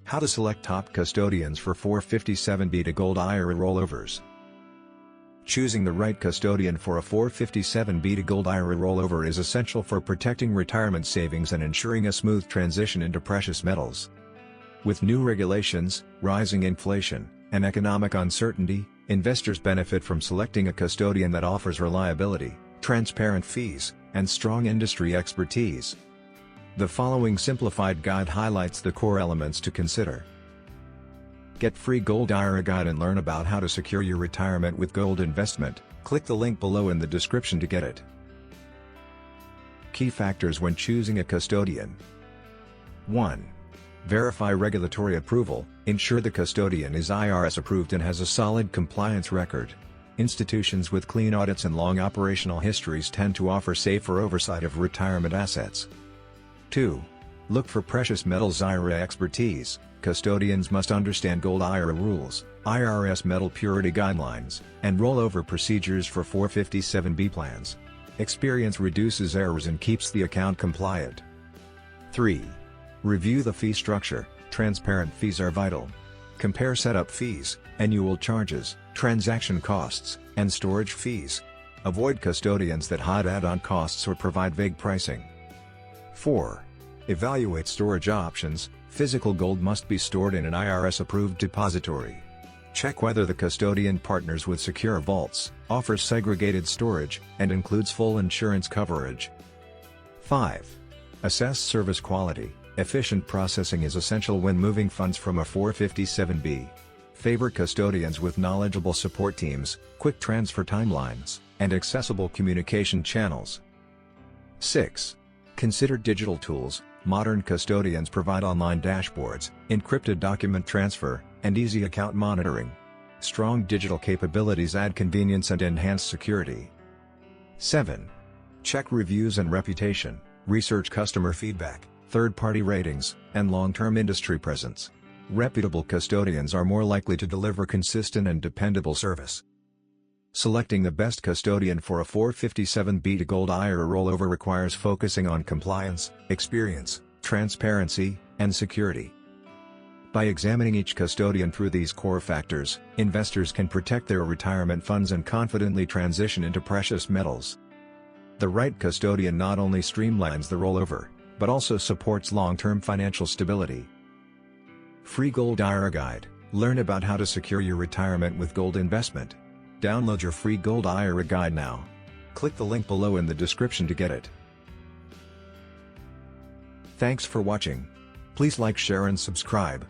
How to select top custodians for 457b to Gold IRA rollovers. Choosing the right custodian for a 457b to Gold IRA rollover is essential for protecting retirement savings and ensuring a smooth transition into precious metals. With new regulations, rising inflation, and economic uncertainty, investors benefit from selecting a custodian that offers reliability, transparent fees, and strong industry expertise. The following simplified guide highlights the core elements to consider. Get free Gold IRA guide and learn about how to secure your retirement with gold investment. Click the link below in the description to get it. Key factors when choosing a custodian. 1. Verify regulatory approval. Ensure the custodian is IRS approved and has a solid compliance record. Institutions with clean audits and long operational histories tend to offer safer oversight of retirement assets. 2. Look for precious metals IRA expertise. Custodians must understand Gold IRA rules, IRS metal purity guidelines, and rollover procedures for 457b plans. Experience reduces errors and keeps the account compliant. 3. Review the fee structure. Transparent fees are vital. Compare setup fees, annual charges, transaction costs, and storage fees. Avoid custodians that hide add-on costs or provide vague pricing. 4. Evaluate storage options. Physical gold must be stored in an IRS-approved depository. Check whether the custodian partners with secure vaults, offers segregated storage, and includes full insurance coverage. 5. Assess service quality. Efficient processing is essential when moving funds from a 457b. Favor custodians with knowledgeable support teams, quick transfer timelines, and accessible communication channels. 6. Consider digital tools. Modern custodians provide online dashboards, encrypted document transfer, and easy account monitoring. Strong digital capabilities add convenience and enhance security. 7. Check reviews and reputation. Research customer feedback, third-party ratings, and long-term industry presence. Reputable custodians are more likely to deliver consistent and dependable service. Selecting the best custodian for a 457b to Gold IRA rollover requires focusing on compliance, experience, transparency, and security. By examining each custodian through these core factors, investors can protect their retirement funds and confidently transition into precious metals. The right custodian not only streamlines the rollover, but also supports long-term financial stability. Free Gold IRA Guide. Learn about how to secure your retirement with gold investment. Download your free Gold IRA Guide now. Click the link below in the description to get it. Thanks for watching. Please like, share and subscribe.